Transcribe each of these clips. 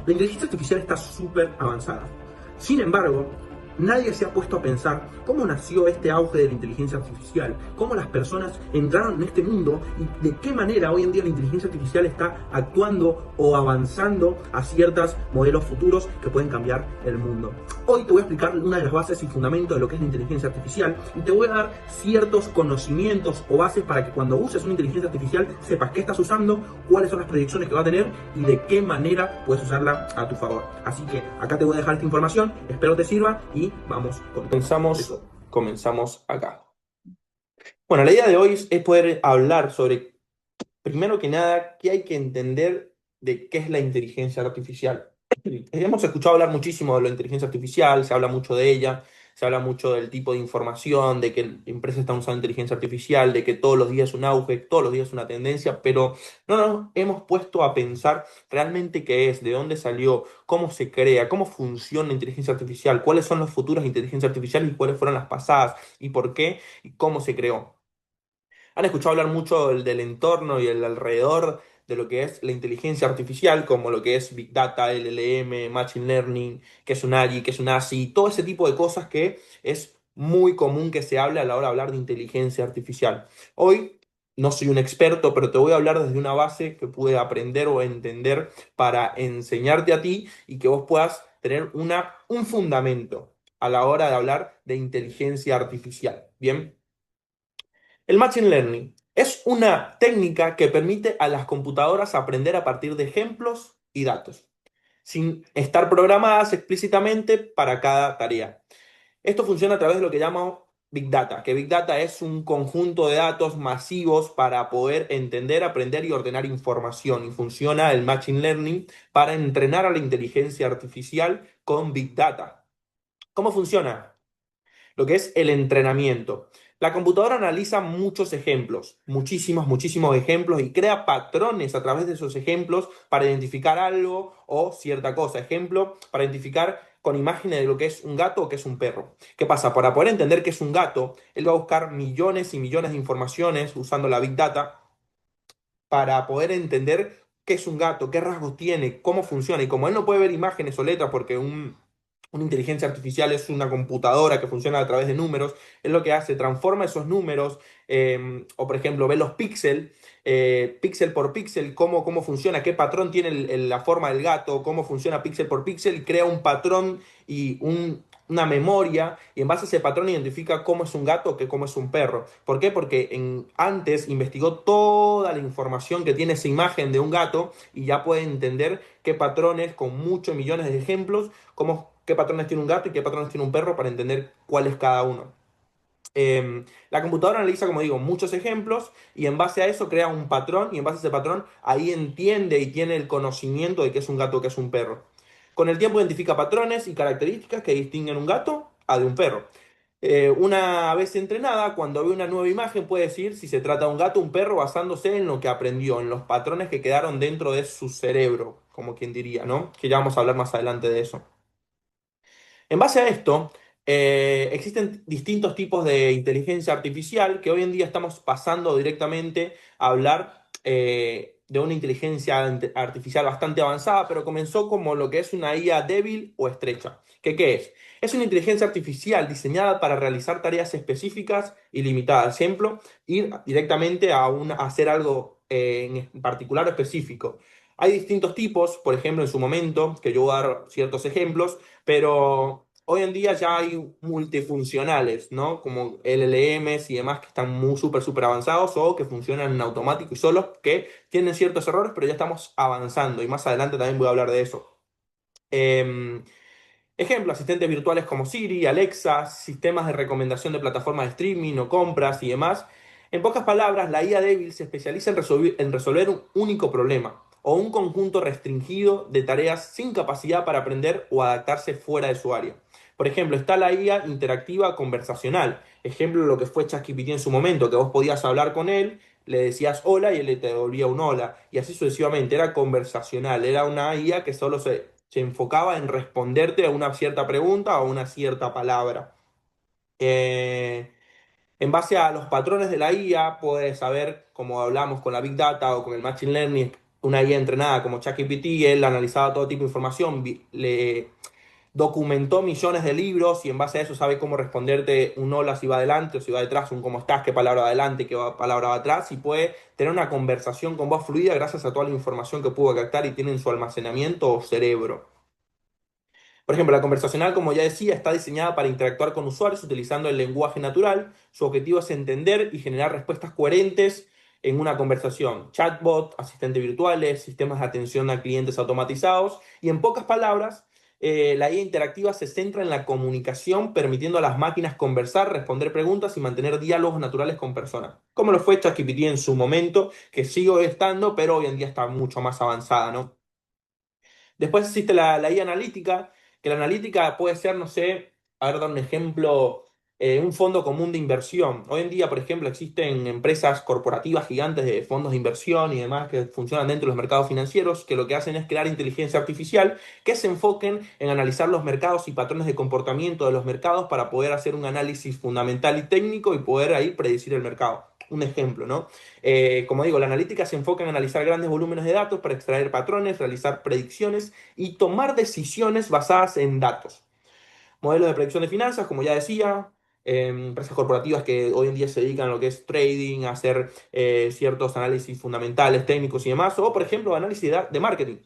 La inteligencia artificial está súper avanzada. Sin embargo, nadie se ha puesto a pensar cómo nació este auge de la inteligencia artificial, cómo las personas entraron en este mundo y de qué manera hoy en día la inteligencia artificial está actuando o avanzando a ciertos modelos futuros que pueden cambiar el mundo. Hoy te voy a explicar una de las bases y fundamentos de lo que es la inteligencia artificial y te voy a dar ciertos conocimientos o bases para que cuando uses una inteligencia artificial sepas qué estás usando, cuáles son las predicciones que va a tener y de qué manera puedes usarla a tu favor. Así que acá te voy a dejar esta información, espero te sirva y vamos con Comenzamos acá. Bueno, la idea de hoy es poder hablar sobre, primero que nada, qué hay que entender de qué es la inteligencia artificial. Hemos escuchado hablar muchísimo de la inteligencia artificial, se habla mucho de ella, se habla mucho del tipo de información, de que empresas están usando inteligencia artificial, de que todos los días es un auge, todos los días es una tendencia, pero no nos hemos puesto a pensar realmente qué es, de dónde salió, cómo se crea, cómo funciona la inteligencia artificial, cuáles son los futuros de inteligencia artificial y cuáles fueron las pasadas y por qué y cómo se creó. Han escuchado hablar mucho del entorno y el alrededor de lo que es la inteligencia artificial, como lo que es Big Data, LLM, Machine Learning, que es un AI, que es un ASI, todo ese tipo de cosas que es muy común que se hable a la hora de hablar de inteligencia artificial. Hoy no soy un experto, pero te voy a hablar desde una base que pude aprender o entender para enseñarte a ti y que vos puedas tener un fundamento a la hora de hablar de inteligencia artificial. Bien. El Machine Learning es una técnica que permite a las computadoras aprender a partir de ejemplos y datos, sin estar programadas explícitamente para cada tarea. Esto funciona a través de lo que llamamos Big Data, que Big Data es un conjunto de datos masivos para poder entender, aprender y ordenar información. Y funciona el Machine Learning para entrenar a la inteligencia artificial con Big Data. ¿Cómo funciona? Lo que es el entrenamiento. La computadora analiza muchos ejemplos, muchísimos ejemplos y crea patrones a través de esos ejemplos para identificar algo o cierta cosa. Ejemplo, para identificar con imágenes de lo que es un gato o que es un perro. ¿Qué pasa? Para poder entender qué es un gato, él va a buscar millones y millones de informaciones usando la Big Data para poder entender qué es un gato, qué rasgos tiene, cómo funciona. Y como él no puede ver imágenes o letras porque una inteligencia artificial es una computadora que funciona a través de números, es lo que hace, transforma esos números, o por ejemplo, ve los píxeles, píxel por píxel, cómo funciona, qué patrón tiene la forma del gato, cómo funciona píxel por píxel, y crea un patrón y una memoria, y en base a ese patrón identifica cómo es un gato que cómo es un perro. ¿Por qué? Porque antes investigó toda la información que tiene esa imagen de un gato y ya puede entender qué patrones, con muchos millones de ejemplos, qué patrones tiene un gato y qué patrones tiene un perro para entender cuál es cada uno. La computadora analiza, como digo, muchos ejemplos y en base a eso crea un patrón y en base a ese patrón ahí entiende y tiene el conocimiento de qué es un gato o qué es un perro. Con el tiempo identifica patrones y características que distinguen un gato a de un perro. Una vez entrenada, cuando ve una nueva imagen puede decir si se trata de un gato o un perro basándose en lo que aprendió, en los patrones que quedaron dentro de su cerebro, como quien diría, ¿no? Que ya vamos a hablar más adelante de eso. En base a esto, existen distintos tipos de inteligencia artificial que hoy en día estamos pasando directamente a hablar de una inteligencia artificial bastante avanzada, pero comenzó como lo que es una IA débil o estrecha. ¿Qué es? Es una inteligencia artificial diseñada para realizar tareas específicas y limitadas. Ejemplo, ir directamente a hacer algo en particular o específico. Hay distintos tipos, por ejemplo, en su momento, que yo voy a dar ciertos ejemplos, pero hoy en día ya hay multifuncionales, ¿no? Como LLMs y demás que están muy súper avanzados o que funcionan en automático y solos, que tienen ciertos errores, pero ya estamos avanzando y más adelante también voy a hablar de eso. Eh, Ejemplo, asistentes virtuales como Siri, Alexa, sistemas de recomendación de plataformas de streaming o compras y demás. En pocas palabras, la IA débil se especializa en resolver un único problema o un conjunto restringido de tareas sin capacidad para aprender o adaptarse fuera de su área. Por ejemplo, está la IA interactiva conversacional. Ejemplo, lo que fue ChatGPT en su momento, que vos podías hablar con él, le decías hola y él te devolvía un hola. Y así sucesivamente, era conversacional, era una IA que solo se enfocaba en responderte a una cierta pregunta o a una cierta palabra. Eh, en base a los patrones de la IA, puedes saber, como hablamos con la Big Data o con el Machine Learning, una guía entrenada como ChatGPT, él analizaba todo tipo de información, le documentó millones de libros y en base a eso sabe cómo responderte un hola si va adelante o si va detrás, un cómo estás, qué palabra va adelante, palabra va atrás, y puede tener una conversación con voz fluida gracias a toda la información que pudo captar y tiene en su almacenamiento o cerebro. Por ejemplo, la conversacional, como ya decía, está diseñada para interactuar con usuarios utilizando el lenguaje natural. Su objetivo es entender y generar respuestas coherentes en una conversación. Chatbot, asistentes virtuales, sistemas de atención a clientes automatizados. Y en pocas palabras, la IA interactiva se centra en la comunicación, permitiendo a las máquinas conversar, responder preguntas y mantener diálogos naturales con personas. Como lo fue ChatGPT en su momento, que sigue estando, pero hoy en día está mucho más avanzada, ¿no? Después existe la IA analítica, que la analítica puede ser, no sé, a ver, dar un ejemplo, un fondo común de inversión. Hoy en día, por ejemplo, existen empresas corporativas gigantes de fondos de inversión y demás que funcionan dentro de los mercados financieros, que lo que hacen es crear inteligencia artificial que se enfoquen en analizar los mercados y patrones de comportamiento de los mercados para poder hacer un análisis fundamental y técnico y poder ahí predecir el mercado. Un ejemplo, ¿no? Como digo, la analítica se enfoca en analizar grandes volúmenes de datos para extraer patrones, realizar predicciones y tomar decisiones basadas en datos. Modelos de predicción de finanzas, como ya decía, empresas corporativas que hoy en día se dedican a lo que es trading, a hacer ciertos análisis fundamentales, técnicos y demás, o por ejemplo análisis de marketing,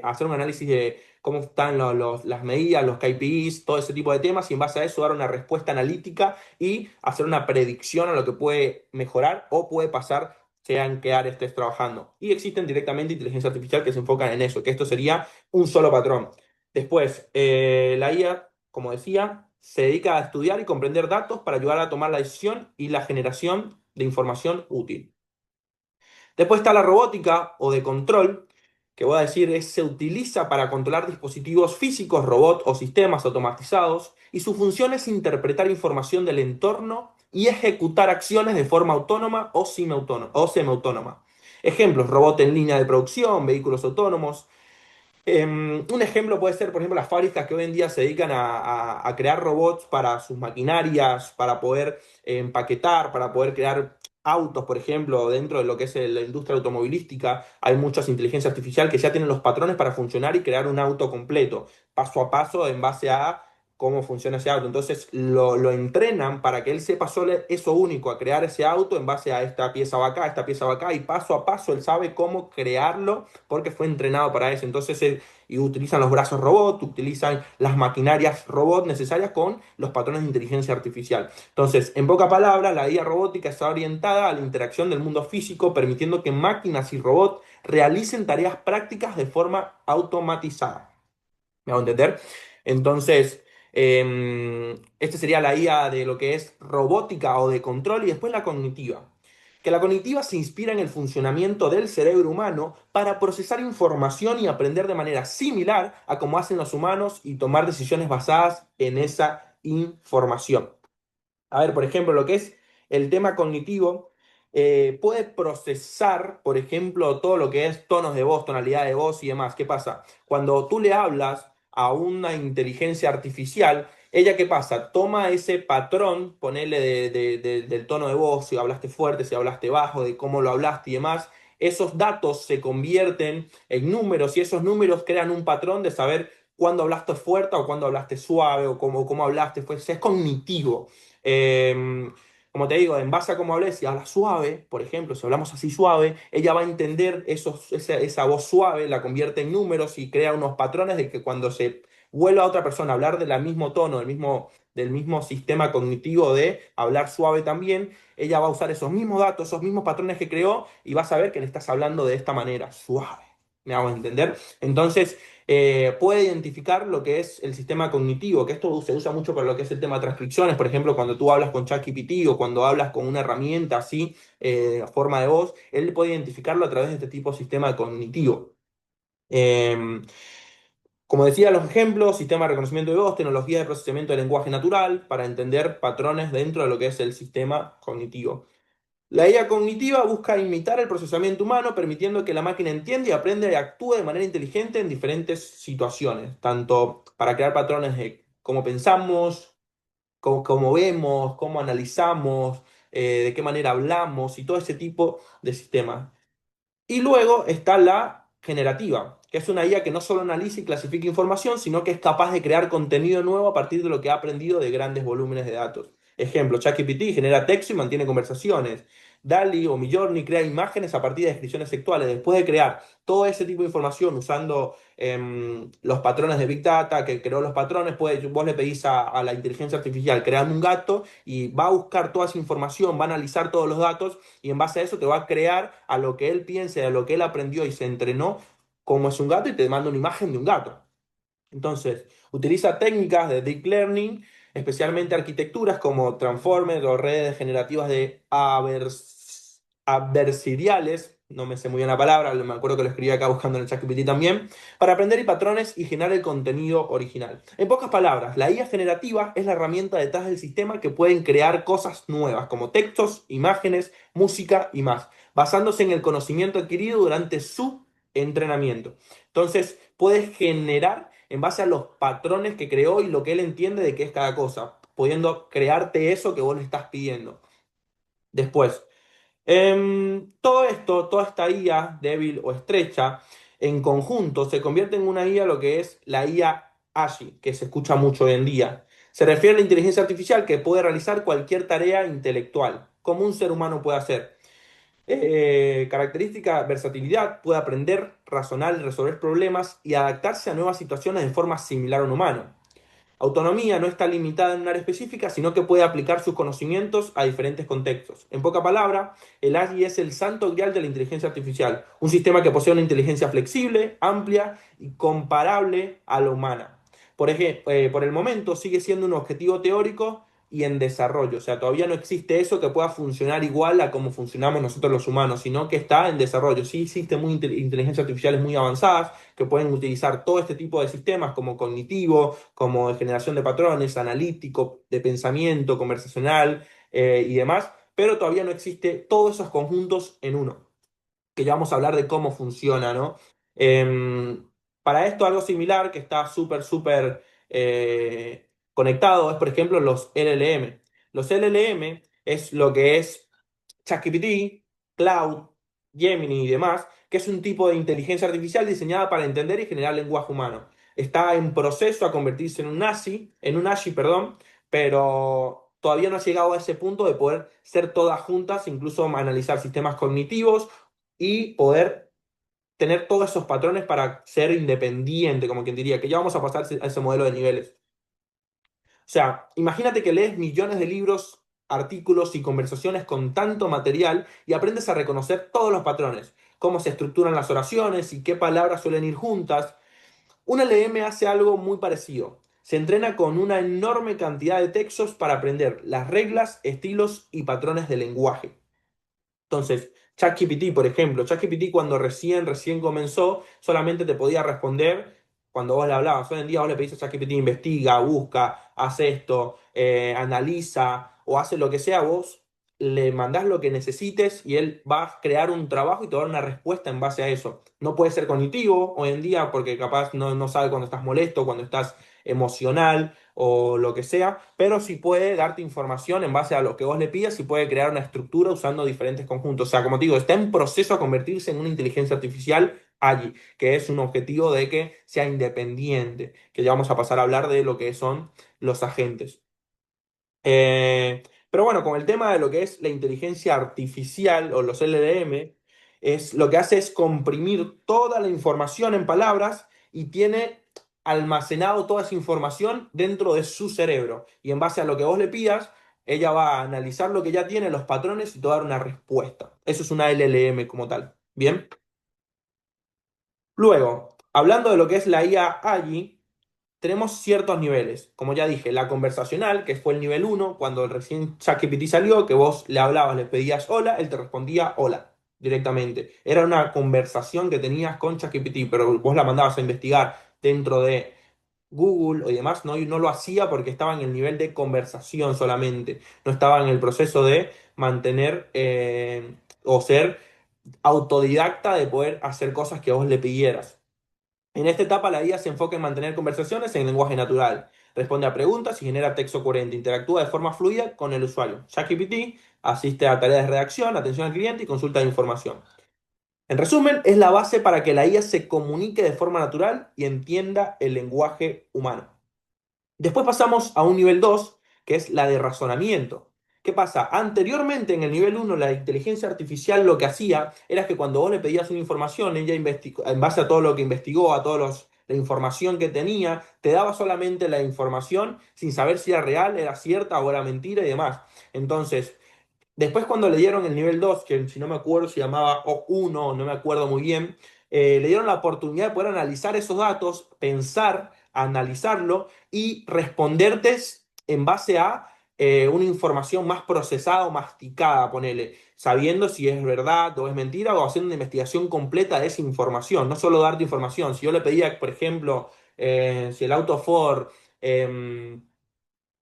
hacer un análisis de cómo están las medidas, los KPIs, todo ese tipo de temas, y en base a eso dar una respuesta analítica y hacer una predicción a lo que puede mejorar o puede pasar sean que área estés trabajando. Y existen directamente inteligencia artificial que se enfocan en eso, que esto sería un solo patrón. Después, la IA, como decía, se dedica a estudiar y comprender datos para ayudar a tomar la decisión y la generación de información útil. Después está la robótica o de control, que voy a decir se utiliza para controlar dispositivos físicos, robots o sistemas automatizados, y su función es interpretar información del entorno y ejecutar acciones de forma autónoma o semiautónoma. Ejemplos, robot en línea de producción, vehículos autónomos. Un ejemplo puede ser, por ejemplo, las fábricas que hoy en día se dedican a crear robots para sus maquinarias, para poder empaquetar, para poder crear autos, por ejemplo, dentro de lo que es la industria automovilística. Hay muchas inteligencias artificiales que ya tienen los patrones para funcionar y crear un auto completo, paso a paso, en base a cómo funciona ese auto. Entonces lo entrenan para que él sepa solo eso único, a crear ese auto en base a esta pieza va acá, esta pieza va acá, y paso a paso él sabe cómo crearlo porque fue entrenado para eso. Entonces, y utilizan los brazos robot, utilizan las maquinarias robot necesarias con los patrones de inteligencia artificial. Entonces, en poca palabra, la IA robótica está orientada a la interacción del mundo físico, permitiendo que máquinas y robots realicen tareas prácticas de forma automatizada. ¿Me hago entender? Entonces, este sería la IA de lo que es robótica o de control, y después la cognitiva. Que la cognitiva se inspira en el funcionamiento del cerebro humano para procesar información y aprender de manera similar a como hacen los humanos y tomar decisiones basadas en esa información. A ver, por ejemplo, lo que es el tema cognitivo, puede procesar, por ejemplo, todo lo que es tonos de voz, tonalidad de voz y demás. ¿Qué pasa? Cuando tú le hablas a una inteligencia artificial, ella, ¿qué pasa? Toma ese patrón, ponele del tono de voz, si hablaste fuerte, si hablaste bajo, de cómo lo hablaste y demás. Esos datos se convierten en números y esos números crean un patrón de saber cuándo hablaste fuerte o cuándo hablaste suave o cómo hablaste. Pues es cognitivo. Eh, Como te digo, en base a cómo hablé, si hablas suave, por ejemplo, si hablamos así suave, ella va a entender esa voz suave, la convierte en números y crea unos patrones de que cuando se vuelva a otra persona a hablar del mismo tono, del mismo sistema cognitivo de hablar suave también, ella va a usar esos mismos datos, esos mismos patrones que creó y va a saber que le estás hablando de esta manera, suave. ¿Me hago entender? Entonces, puede identificar lo que es el sistema cognitivo, que esto se usa mucho para lo que es el tema de transcripciones, por ejemplo, cuando tú hablas con ChatGPT o cuando hablas con una herramienta así, a forma de voz, él puede identificarlo a través de este tipo de sistema cognitivo. Eh, Como decía, los ejemplos, sistema de reconocimiento de voz, tecnología de procesamiento de lenguaje natural, para entender patrones dentro de lo que es el sistema cognitivo. La IA cognitiva busca imitar el procesamiento humano, permitiendo que la máquina entienda y aprenda y actúe de manera inteligente en diferentes situaciones, tanto para crear patrones de cómo pensamos, cómo vemos, cómo analizamos, de qué manera hablamos y todo ese tipo de sistemas. Y luego está la generativa, que es una IA que no solo analiza y clasifica información, sino que es capaz de crear contenido nuevo a partir de lo que ha aprendido de grandes volúmenes de datos. Ejemplo, ChatGPT genera texto y mantiene conversaciones. DALL-E o Midjourney crea imágenes a partir de descripciones textuales. Después de crear todo ese tipo de información usando los patrones de Big Data, que creó los patrones, pues, vos le pedís a la inteligencia artificial crear un gato y va a buscar toda esa información, va a analizar todos los datos y en base a eso te va a crear a lo que él piense, a lo que él aprendió y se entrenó como es un gato y te manda una imagen de un gato. Entonces, utiliza técnicas de deep learning, especialmente arquitecturas como transformers o redes generativas de adversariales, no me sé muy bien la palabra, me acuerdo que lo escribí acá buscando en el ChatGPT también, para aprender y patrones y generar el contenido original. En pocas palabras, la IA generativa es la herramienta detrás del sistema que pueden crear cosas nuevas, como textos, imágenes, música y más, basándose en el conocimiento adquirido durante su entrenamiento. Entonces, puedes generar en base a los patrones que creó y lo que él entiende de qué es cada cosa, pudiendo crearte eso que vos le estás pidiendo. Después, todo esto, toda esta IA débil o estrecha, en conjunto se convierte en una IA, lo que es la IA AGI, que se escucha mucho hoy en día. Se refiere a la inteligencia artificial que puede realizar cualquier tarea intelectual, como un ser humano puede hacer. Característica versatilidad, puede aprender, razonar, resolver problemas y adaptarse a nuevas situaciones de forma similar a un humano. Autonomía no está limitada en un área específica, sino que puede aplicar sus conocimientos a diferentes contextos. En poca palabra, el AI es el santo grial de la inteligencia artificial, un sistema que posee una inteligencia flexible, amplia y comparable a la humana. Por el momento sigue siendo un objetivo teórico y en desarrollo, o sea, todavía no existe eso que pueda funcionar igual a como funcionamos nosotros los humanos, sino que está en desarrollo. Sí existen inteligencias artificiales muy avanzadas que pueden utilizar todo este tipo de sistemas como cognitivo, como de generación de patrones, analítico, de pensamiento, conversacional y demás, pero todavía no existe todos esos conjuntos en uno, que ya vamos a hablar de cómo funciona, ¿no? Para esto algo similar que está súper conectado es, por ejemplo, los LLM. Los LLM es lo que es ChatGPT, Cloud, Gemini y demás, que es un tipo de inteligencia artificial diseñada para entender y generar lenguaje humano. Está en proceso a convertirse en un ASI, perdón, pero todavía no ha llegado a ese punto de poder ser todas juntas, incluso analizar sistemas cognitivos y poder tener todos esos patrones para ser independiente, como quien diría, que ya vamos a pasar a ese modelo de niveles. O sea, imagínate que lees millones de libros, artículos y conversaciones con tanto material y aprendes a reconocer todos los patrones, cómo se estructuran las oraciones y qué palabras suelen ir juntas. Un LM hace algo muy parecido. Se entrena con una enorme cantidad de textos para aprender las reglas, estilos y patrones de lenguaje. Entonces, ChatGPT, por ejemplo, ChatGPT cuando recién comenzó, solamente te podía responder cuando vos le hablabas. Hoy en día vos le pedís a ChatGPT, investiga, busca, hace esto, analiza o hace lo que sea, vos le mandás lo que necesites y él va a crear un trabajo y te va a dar una respuesta en base a eso. No puede ser cognitivo hoy en día porque capaz no sabe cuando estás molesto, cuando estás emocional o lo que sea, pero sí puede darte información en base a lo que vos le pidas y puede crear una estructura usando diferentes conjuntos. O sea, como te digo, está en proceso a convertirse en una inteligencia artificial allí, que es un objetivo de que sea independiente, que ya vamos a pasar a hablar de lo que son los agentes. Pero bueno, con el tema de lo que es la inteligencia artificial o los LLM, es, lo que hace es comprimir toda la información en palabras y tiene almacenado toda esa información dentro de su cerebro. Y en base a lo que vos le pidas, ella va a analizar lo que ya tiene, los patrones y te va a dar una respuesta. Eso es una LLM como tal. Bien. Luego, hablando de lo que es la IA AGI, tenemos ciertos niveles. Como ya dije, la conversacional, que fue el nivel uno cuando recién ChatGPT salió, que vos le hablabas, le pedías hola, él te respondía hola directamente. Era una conversación que tenías con ChatGPT, pero vos la mandabas a investigar dentro de Google y demás, no, y no lo hacía porque estaba en el nivel de conversación solamente, no estaba en el proceso de mantener o ser autodidacta de poder hacer cosas que vos le pidieras. En esta etapa, la IA se enfoca en mantener conversaciones en lenguaje natural, responde a preguntas y genera texto coherente, interactúa de forma fluida con el usuario. ChatGPT asiste a tareas de redacción, atención al cliente y consulta de información. En resumen, es la base para que la IA se comunique de forma natural y entienda el lenguaje humano. Después pasamos a un nivel 2, que es la de razonamiento. ¿Qué pasa? Anteriormente, en el nivel uno, la inteligencia artificial lo que hacía era que cuando vos le pedías una información, ella investigó, en base a todo lo que investigó, a toda la información que tenía, te daba solamente la información sin saber si era real, era cierta o era mentira y demás. Entonces, después cuando le dieron el nivel 2 que si no me acuerdo se llamaba O1, no me acuerdo muy bien, le dieron la oportunidad de poder analizar esos datos, pensar, analizarlo y responderte en base a una información más procesada o masticada, ponele, sabiendo si es verdad o es mentira o haciendo una investigación completa de esa información, no solo darte información. Si yo le pedía, por ejemplo, si el auto Ford...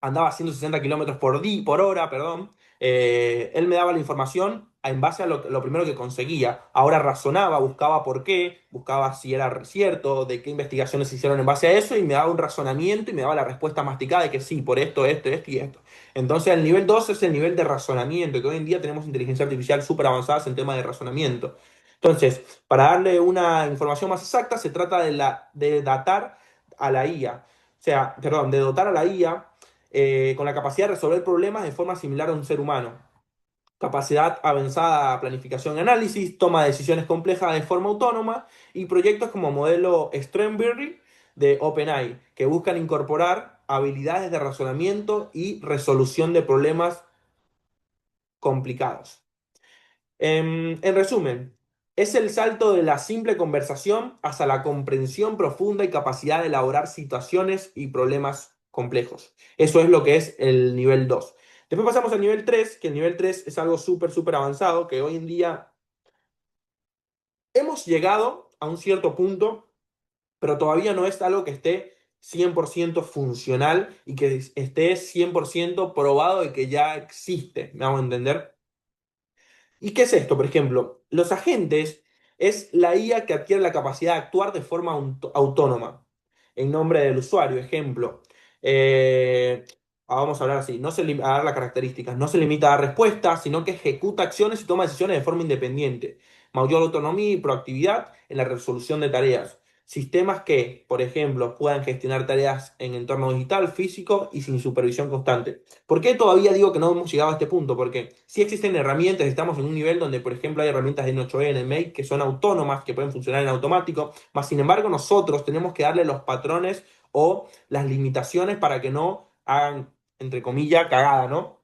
andaba a 160 kilómetros por hora, perdón, él me daba la información en base a lo primero que conseguía. Ahora razonaba, buscaba por qué, buscaba si era cierto, de qué investigaciones se hicieron en base a eso, y me daba un razonamiento y me daba la respuesta masticada de que sí, por esto, esto y esto. Entonces el nivel 2 es el nivel de razonamiento, que hoy en día tenemos inteligencia artificial súper avanzadas en temas de razonamiento. Entonces, para darle una información más exacta, se trata de datar a la IA. O sea, perdón, de dotar a la IA con la capacidad de resolver problemas de forma similar a un ser humano. Capacidad avanzada, planificación y análisis, toma de decisiones complejas de forma autónoma y proyectos como modelo Strawberry de OpenAI, que buscan incorporar habilidades de razonamiento y resolución de problemas complicados. En resumen, es el salto de la simple conversación hasta la comprensión profunda y capacidad de elaborar situaciones y problemas complejos. Eso es lo que es el nivel 2. Después pasamos al nivel 3, que el nivel 3 es algo súper, súper avanzado, que hoy en día hemos llegado a un cierto punto, pero todavía no es algo que esté 100% funcional y que esté 100% probado y que ya existe. ¿Me hago entender? ¿Y qué es esto? Por ejemplo, los agentes es la IA que adquiere la capacidad de actuar de forma autónoma en nombre del usuario. Ejemplo, eh, vamos a hablar así, no se a dar las características, no se limita a dar respuestas, sino que ejecuta acciones y toma decisiones de forma independiente. Mayor autonomía y proactividad en la resolución de tareas. Sistemas que, por ejemplo, puedan gestionar tareas en entorno digital, físico y sin supervisión constante. ¿Por qué todavía digo que no hemos llegado a este punto? Porque sí existen herramientas, estamos en un nivel donde, por ejemplo, hay herramientas de N8N, Make, que son autónomas, que pueden funcionar en automático, más sin embargo nosotros tenemos que darle los patrones o las limitaciones para que no hagan, entre comillas, cagada, ¿no?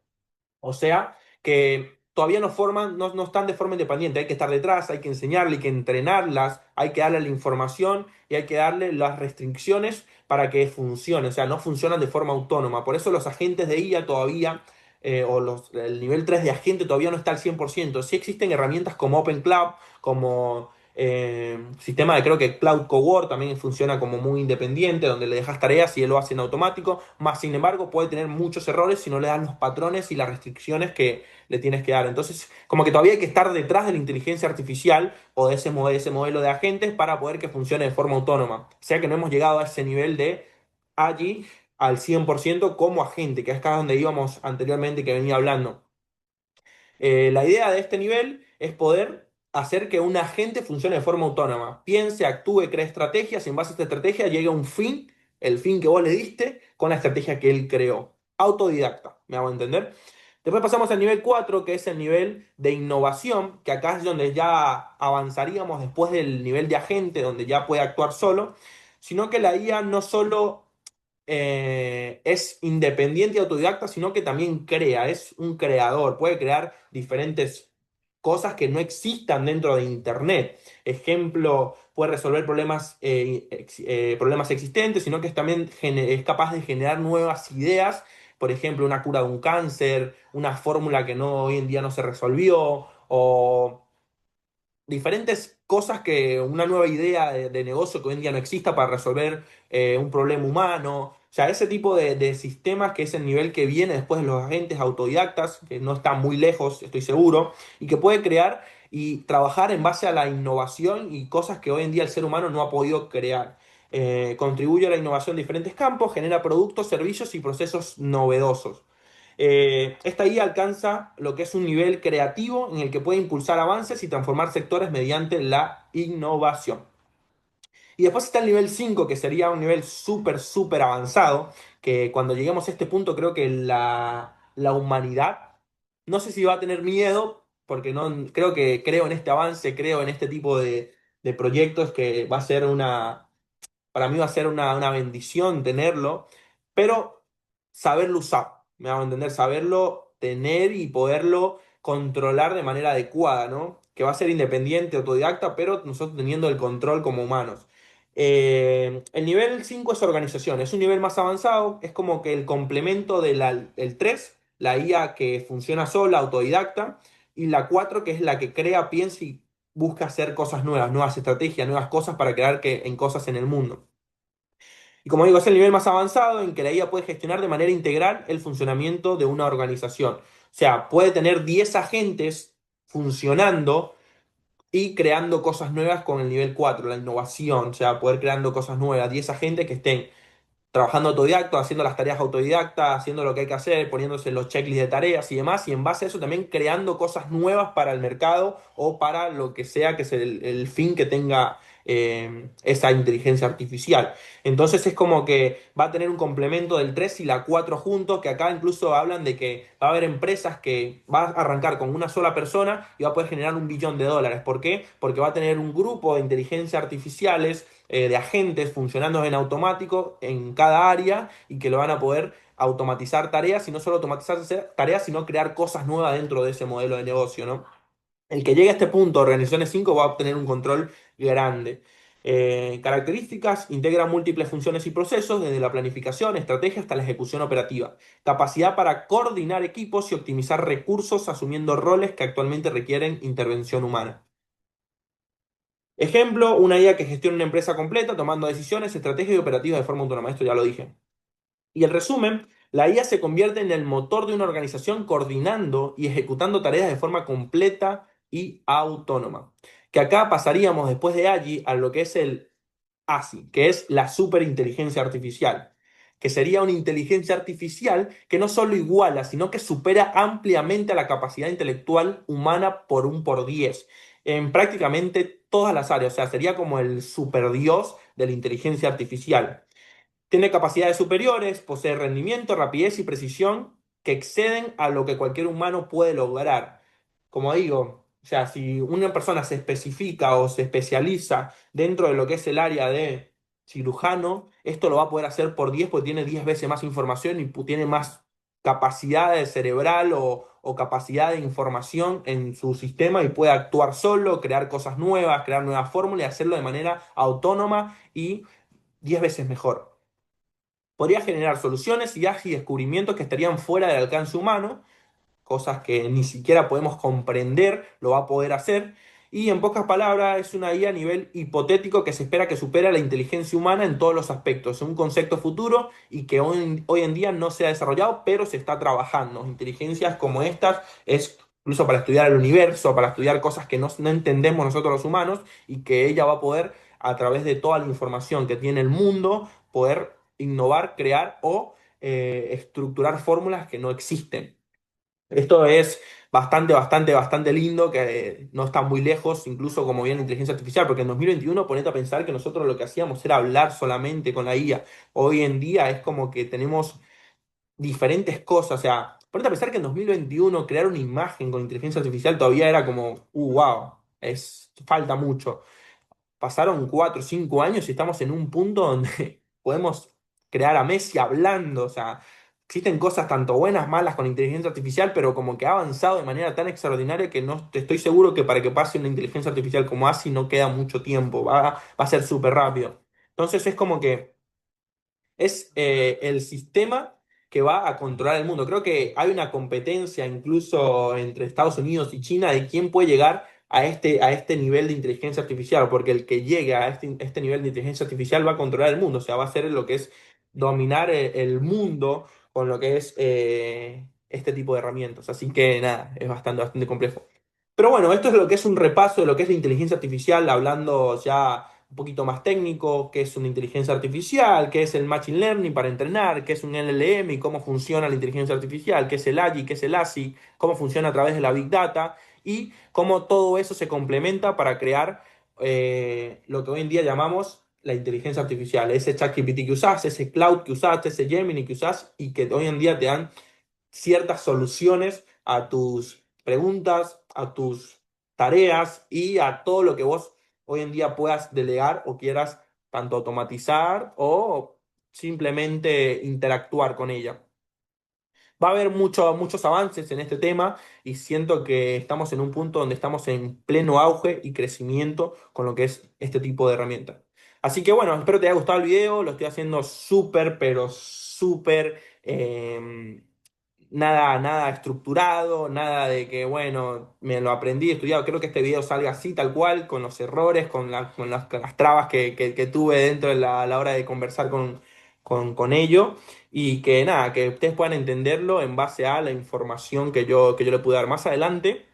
O sea, que todavía no forman, no están de forma independiente, hay que estar detrás, hay que enseñarle, hay que entrenarlas, hay que darle la información y hay que darle las restricciones para que funcione, o sea, no funcionan de forma autónoma. Por eso los agentes de IA todavía, el nivel 3 de agente todavía no está al 100%. Sí existen herramientas como Open Cloud, como sistema de creo que Cloud Cowork también funciona como muy independiente, donde le dejas tareas y él lo hace en automático, más sin embargo puede tener muchos errores si no le das los patrones y las restricciones que le tienes que dar. Entonces, como que todavía hay que estar detrás de la inteligencia artificial o de ese modelo de agentes para poder que funcione de forma autónoma. O sea que no hemos llegado a ese nivel de allí al 100% como agente, que es acá donde íbamos anteriormente que venía hablando. La idea de este nivel es poder hacer que un agente funcione de forma autónoma. Piense, actúe, cree estrategias y en base a esta estrategia llegue a un fin, el fin que vos le diste, con la estrategia que él creó. Autodidacta, ¿me hago entender? Después pasamos al nivel 4 que es el nivel de innovación, que acá es donde ya avanzaríamos después del nivel de agente, donde ya puede actuar solo, sino que la IA no solo es independiente y autodidacta, sino que también crea, es un creador, puede crear diferentes cosas que no existan dentro de Internet. Ejemplo, puede resolver problemas existentes, sino que también es capaz de generar nuevas ideas, por ejemplo, una cura de un cáncer, una fórmula que no, hoy en día no se resolvió, o diferentes cosas que una nueva idea de negocio que hoy en día no exista para resolver un problema humano. O sea, ese tipo de sistemas que es el nivel que viene después de los agentes autodidactas, que no está muy lejos, estoy seguro, y que puede crear y trabajar en base a la innovación y cosas que hoy en día el ser humano no ha podido crear. Contribuye a la innovación en diferentes campos, genera productos, servicios y procesos novedosos. Esta IA alcanza lo que es un nivel creativo en el que puede impulsar avances y transformar sectores mediante la innovación. Y después está el nivel 5 que sería un nivel súper, súper avanzado, que cuando lleguemos a este punto creo que la humanidad, no sé si va a tener miedo, porque no creo en este avance, creo en este tipo de proyectos que va a ser para mí va a ser una bendición tenerlo, pero saberlo usar, me hago entender, saberlo tener y poderlo controlar de manera adecuada, ¿no? Que va a ser independiente, autodidacta, pero nosotros teniendo el control como humanos. El nivel 5 es organización, es un nivel más avanzado, es como que el complemento del 3, la IA que funciona sola, autodidacta, y la 4 que es la que crea, piensa y busca hacer cosas nuevas, nuevas estrategias, nuevas cosas para crear en cosas en el mundo. Y como digo, es el nivel más avanzado en que la IA puede gestionar de manera integral el funcionamiento de una organización. O sea, puede tener 10 agentes funcionando y creando cosas nuevas con el nivel 4, la innovación, o sea, poder creando cosas nuevas, 10 agentes que estén trabajando autodidacto, haciendo las tareas autodidactas, haciendo lo que hay que hacer, poniéndose los checklists de tareas y demás, y en base a eso también creando cosas nuevas para el mercado o para lo que sea que es el fin que tenga esa inteligencia artificial. Entonces es como que va a tener un complemento del 3 y la 4 juntos, que acá incluso hablan de que va a haber empresas que va a arrancar con una sola persona y va a poder generar $1 billón. ¿Por qué? Porque va a tener un grupo de inteligencia artificiales de agentes funcionando en automático en cada área y que lo van a poder automatizar tareas y no solo automatizar tareas, sino crear cosas nuevas dentro de ese modelo de negocio, ¿no? El que llegue a este punto, Organizaciones 5 va a obtener un control grande. Características, integra múltiples funciones y procesos, desde la planificación, estrategia hasta la ejecución operativa. Capacidad para coordinar equipos y optimizar recursos asumiendo roles que actualmente requieren intervención humana. Ejemplo, una IA que gestiona una empresa completa, tomando decisiones, estrategias y operativas de forma autónoma. Esto ya lo dije. Y el resumen, la IA se convierte en el motor de una organización coordinando y ejecutando tareas de forma completa y autónoma. Que acá pasaríamos después de allí a lo que es el ASI, que es la superinteligencia artificial, que sería una inteligencia artificial que no solo iguala, sino que supera ampliamente a la capacidad intelectual humana por un por 10 en prácticamente todas las áreas, o sea, sería como el superdios de la inteligencia artificial. Tiene capacidades superiores, posee rendimiento, rapidez y precisión que exceden a lo que cualquier humano puede lograr. Como digo, o sea, si una persona se especifica o se especializa dentro de lo que es el área de cirujano, esto lo va a poder hacer por 10 porque tiene 10 veces más información y tiene más capacidad de cerebral o capacidad de información en su sistema y puede actuar solo, crear cosas nuevas, crear nuevas fórmulas y hacerlo de manera autónoma y 10 veces mejor. Podría generar soluciones, ideas y descubrimientos que estarían fuera del alcance humano, cosas que ni siquiera podemos comprender, lo va a poder hacer. Y en pocas palabras, es una IA a nivel hipotético que se espera que supere a la inteligencia humana en todos los aspectos. Es un concepto futuro y que hoy en día no se ha desarrollado, pero se está trabajando. Inteligencias como estas es incluso para estudiar el universo, para estudiar cosas que no entendemos nosotros los humanos y que ella va a poder, a través de toda la información que tiene el mundo, poder innovar, crear o estructurar fórmulas que no existen. Esto es bastante lindo, que no está muy lejos, incluso como viene la inteligencia artificial, porque en 2021 ponete a pensar que nosotros lo que hacíamos era hablar solamente con la IA. Hoy en día es como que tenemos diferentes cosas, o sea, ponete a pensar que en 2021 crear una imagen con inteligencia artificial todavía era como, wow, falta mucho. Pasaron 4 o 5 años y estamos en un punto donde podemos crear a Messi hablando. O sea, existen cosas tanto buenas, malas con inteligencia artificial, pero como que ha avanzado de manera tan extraordinaria que no estoy seguro que para que pase una inteligencia artificial como ASI no queda mucho tiempo. Va a ser súper rápido. Entonces es como que es el sistema que va a controlar el mundo. Creo que hay una competencia incluso entre Estados Unidos y China de quién puede llegar a este nivel de inteligencia artificial, porque el que llegue a este nivel de inteligencia artificial va a controlar el mundo, o sea, va a ser lo que es dominar el mundo con lo que es este tipo de herramientas. Así que nada, es bastante complejo. Pero bueno, esto es lo que es un repaso de lo que es la inteligencia artificial, hablando ya un poquito más técnico, qué es una inteligencia artificial, qué es el Machine Learning para entrenar, qué es un LLM y cómo funciona la inteligencia artificial, qué es el AGI, qué es el ASI, cómo funciona a través de la Big Data y cómo todo eso se complementa para crear lo que hoy en día llamamos la inteligencia artificial, ese ChatGPT que usás, ese Cloud que usás, ese Gemini que usás y que hoy en día te dan ciertas soluciones a tus preguntas, a tus tareas y a todo lo que vos hoy en día puedas delegar o quieras tanto automatizar o simplemente interactuar con ella. Va a haber muchos avances en este tema y siento que estamos en un punto donde estamos en pleno auge y crecimiento con lo que es este tipo de herramientas. Así que bueno, espero te haya gustado el video, lo estoy haciendo súper, pero súper nada estructurado, nada de que, bueno, me lo aprendí, estudiado. Creo que este video salga así, tal cual, con los errores, con las trabas que tuve dentro de la hora de conversar con ello. Y que nada, que ustedes puedan entenderlo en base a la información que yo le pude dar más adelante.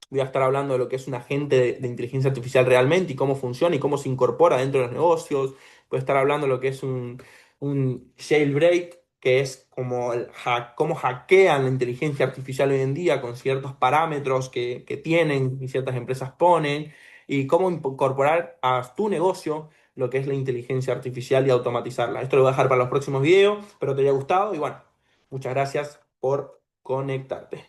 Voy a estar hablando de lo que es un agente de inteligencia artificial realmente y cómo funciona y cómo se incorpora dentro de los negocios. Voy a estar hablando de lo que es un jailbreak, que es como cómo hackean la inteligencia artificial hoy en día con ciertos parámetros que tienen y ciertas empresas ponen, y cómo incorporar a tu negocio lo que es la inteligencia artificial y automatizarla. Esto lo voy a dejar para los próximos videos, espero te haya gustado y bueno, muchas gracias por conectarte.